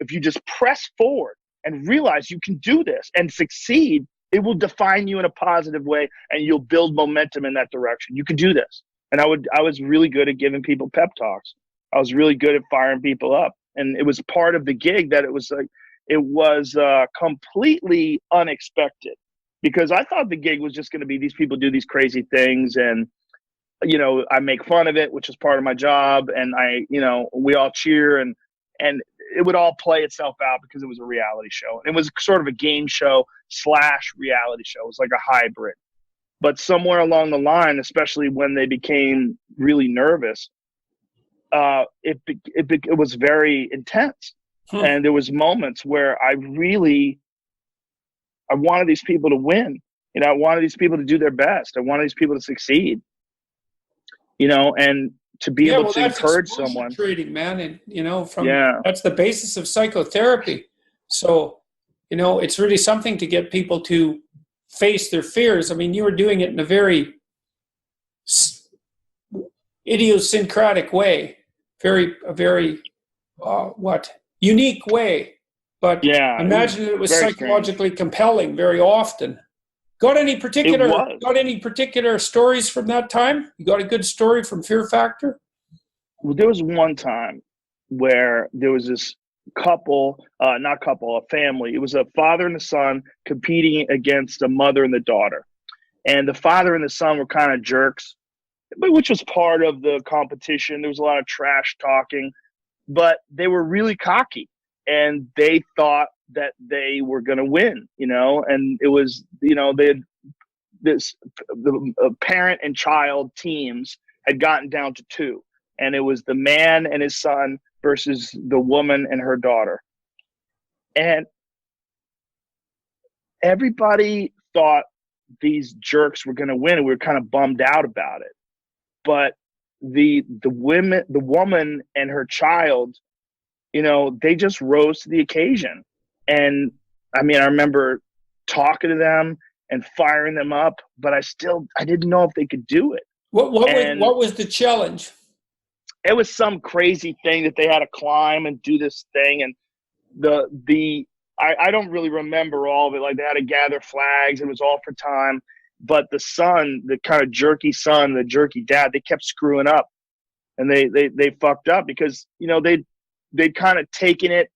if you just press forward and realize you can do this and succeed, it will define you in a positive way, and you'll build momentum in that direction. You can do this. And I was really good at giving people pep talks. I was really good at firing people up. And it was part of the gig that it was completely unexpected, because I thought the gig was just going to be these people do these crazy things, and I make fun of it, which is part of my job, and we all cheer, and it would all play itself out because it was a reality show. And it was sort of a game show / reality show. It was like a hybrid. But somewhere along the line, especially when they became really nervous, it was very intense. And there was moments where I wanted these people to win. I wanted these people to do their best. I wanted these people to succeed. And to be able to encourage someone. Trading, man, and that's the basis of psychotherapy. So, it's really something to get people to face their fears. I mean, you were doing it in a very idiosyncratic way, a very unique way. But I imagine it was psychologically compelling very often. Got any particular stories from that time? You got a good story from Fear Factor? Well, there was one time where there was this a family. It was a father and a son competing against a mother and the daughter. And the father and the son were kind of jerks, which was part of the competition. There was a lot of trash talking, but they were really cocky, and they thought that they were going to win, and it was, they had the parent and child teams had gotten down to 2, and it was the man and his son versus the woman and her daughter. And everybody thought these jerks were going to win, and we were kind of bummed out about it. But the woman and her child, they just rose to the occasion. And I mean, I remember talking to them and firing them up, but I didn't know if they could do it. What was the challenge? It was some crazy thing that they had to climb and do this thing. And I don't really remember all of it. Like, they had to gather flags. It was all for time. But the son, the kind of jerky son, the jerky dad, they kept screwing up, and they fucked up because, they'd kind of taken it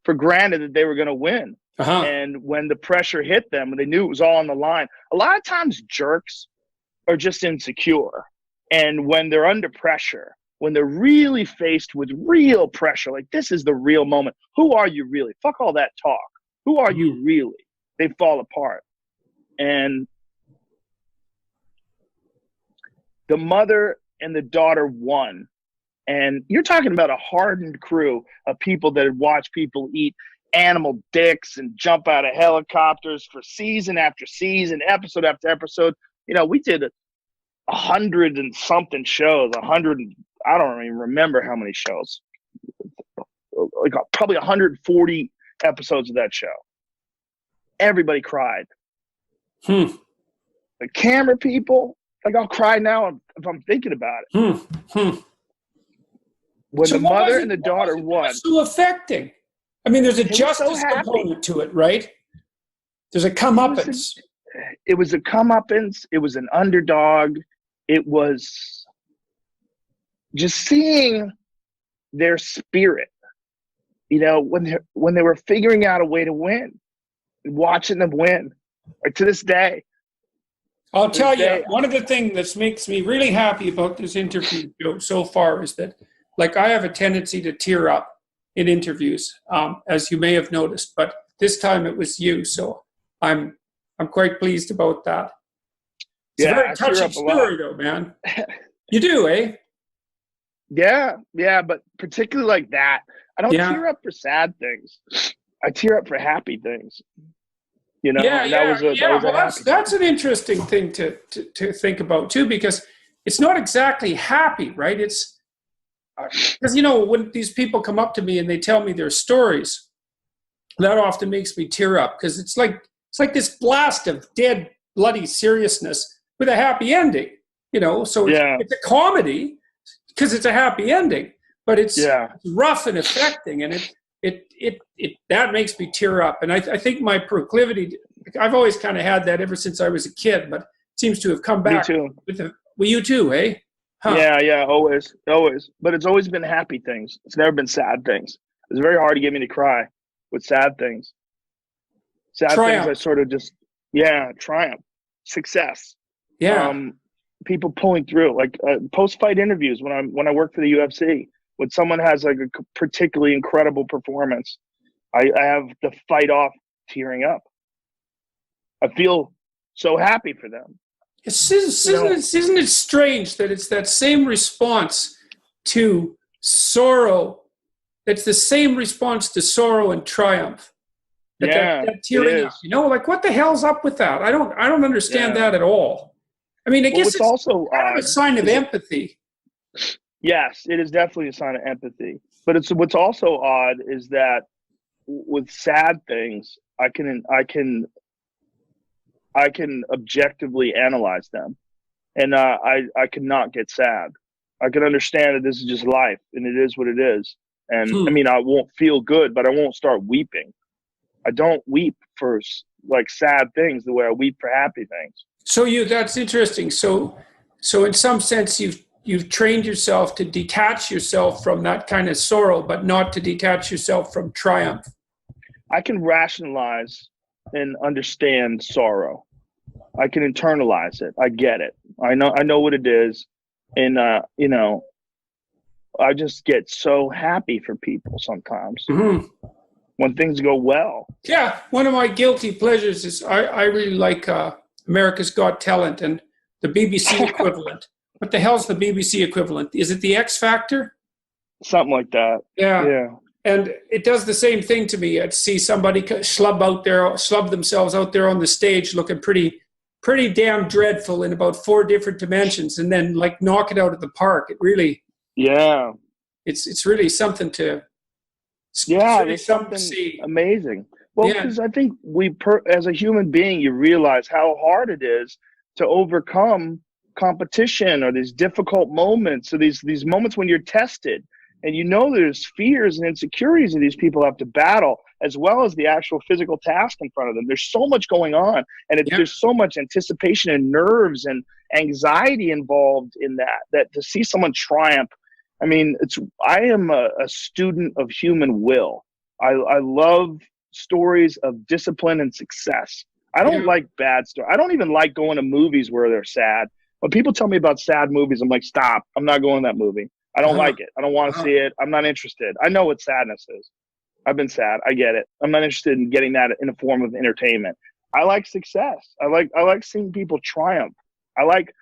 for granted that they were going to win. Uh-huh. And when the pressure hit them, and they knew it was all on the line, a lot of times jerks are just insecure. And when they're under pressure, when they're really faced with real pressure, like, this is the real moment. Who are you really? Fuck all that talk. Who are you really? They fall apart. And the mother and the daughter won. And you're talking about a hardened crew of people that had watched people eat animal dicks and jump out of helicopters for season after season, episode after episode. We did 100 and something shows, I don't even remember how many shows, like probably 140 episodes of that show. Everybody cried. The camera people, like, I'll cry now if I'm thinking about it. When the mother and the daughter won. So affecting. I mean, there's a justice component to it, right? There's a comeuppance. It was a comeuppance. It was an underdog. It was just seeing their spirit, when they were figuring out a way to win, watching them win, or to this day. I'll tell you, one of the things that makes me really happy about this interview so far is that, like, I have a tendency to tear up in interviews, as you may have noticed, but this time it was you, so I'm quite pleased about that. It's a very touching story, though, man. You do, eh? Yeah, but particularly like that, I don't tear up for sad things. I tear up for happy things. That's an interesting thing to think about too, because it's not exactly happy, right? It's because when these people come up to me and they tell me their stories, that often makes me tear up, because it's like this blast of dead, bloody seriousness with a happy ending. So it's a comedy because it's a happy ending, but it's rough and affecting, and that makes me tear up. And I think my proclivity, I've always kind of had that ever since I was a kid, but it seems to have come back. Me too. Well, you too, eh? Huh. Yeah, always. But it's always been happy things. It's never been sad things. It's very hard to get me to cry with sad things. Sad Triumph. things I sort of just, triumph, success. Yeah. People pulling through, like post-fight interviews when I work for the UFC, when someone has like a particularly incredible performance, I have to fight off tearing up. I feel so happy for them. Isn't it strange that it's that same response to sorrow? It's the same response to sorrow and triumph. That tearing up. Like what the hell's up with that? I don't understand that at all. I mean, I guess it's also kind of a sign of empathy. Yes, it is definitely a sign of empathy. But what's also odd is that with sad things, I can objectively analyze them, and I cannot get sad. I can understand that this is just life, and it is what it is. And I mean, I won't feel good, but I won't start weeping. I don't weep for like sad things the way I weep for happy things. So that's interesting. So in some sense, you've trained yourself to detach yourself from that kind of sorrow, but not to detach yourself from triumph. I can rationalize and understand sorrow. I can internalize it. I get it. I know what it is. And, I just get so happy for people sometimes when things go well. Yeah. One of my guilty pleasures is I really like America's Got Talent and the BBC equivalent. What the hell's the BBC equivalent? Is it the X Factor? Something like that. Yeah. And it does the same thing to me. I'd see somebody slub themselves out there on the stage looking pretty damn dreadful in about 4 different dimensions, and then like knock it out of the park. It really, it's really something to, there's something amazing. Well, because I think as a human being, you realize how hard it is to overcome competition or these difficult moments, or these moments when you're tested. And there's fears and insecurities that these people have to battle, as well as the actual physical task in front of them. There's so much going on, and there's so much anticipation and nerves and anxiety involved in that to see someone triumph. I mean, I am a student of human will. I love stories of discipline and success. I don't like bad stories. I don't even like going to movies where they're sad. When people tell me about sad movies, I'm like, stop. I'm not going to that movie. I don't like it. I don't want to see it. I'm not interested. I know what sadness is. I've been sad. I get it. I'm not interested in getting that in a form of entertainment. I like success. I like seeing people triumph. I like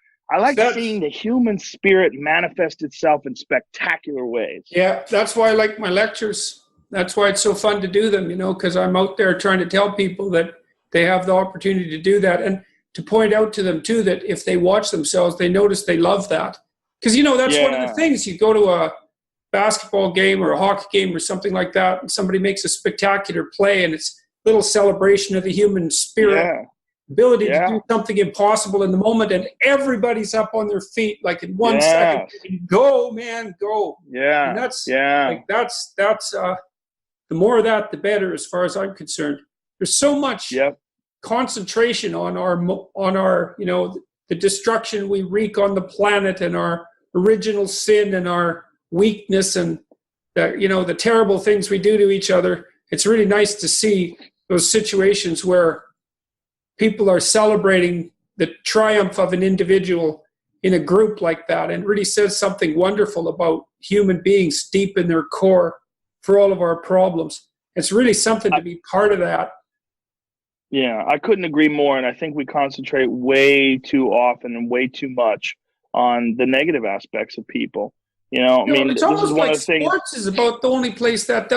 seeing the human spirit manifest itself in spectacular ways. Yeah, that's why I like my lectures. That's why it's so fun to do them, because I'm out there trying to tell people that they have the opportunity to do that, and to point out to them too that if they watch themselves, they notice they love that. Because, that's one of the things. You go to a basketball game or a hockey game or something like that, and somebody makes a spectacular play, and it's a little celebration of the human spirit, ability to do something impossible in the moment, and everybody's up on their feet like in 1 second. Go, man, go. Yeah. And that's the more of that, the better, as far as I'm concerned. There's so much concentration on our the destruction we wreak on the planet, and our original sin, and our weakness, and the terrible things we do to each other. It's really nice to see those situations where people are celebrating the triumph of an individual in a group like that, and it really says something wonderful about human beings deep in their core for all of our problems. It's really something to be part of that. Yeah, I couldn't agree more. And I think we concentrate way too often and way too much on the negative aspects of people. I mean, it's almost like sports is about the only place that doesn't